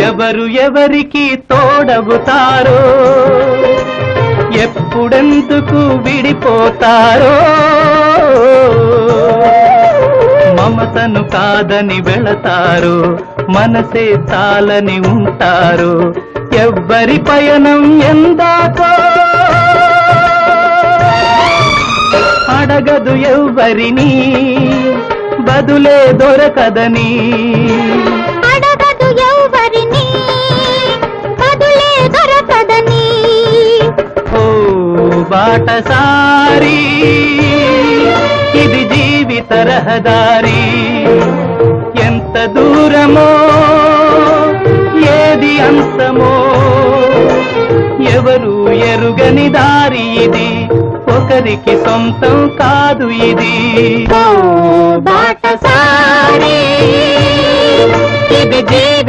ఎవరు ఎవరికి తోడవుతారో, ఎప్పుడెందుకు విడిపోతారో, మమతను కాదని వెళతారు, మనసే తాలని ఉంటారు. ఎవ్వరి పయనం ఎందాకో అడగదు ఎవ్వరిని, బదులే దొరకదని. అడగదు ఎవ్వరిని, బదులే దొరకదని. ఓ బాటసారి, ఇది జీవిత రహదారి. ఎంత దూరమో, ఏది అంతమో, ఎవరు ఎరుగని దారి ఇది, ఒకరికి సొంతం కాదు ఇది. ఓ బాటసారి, ఇది జీవిత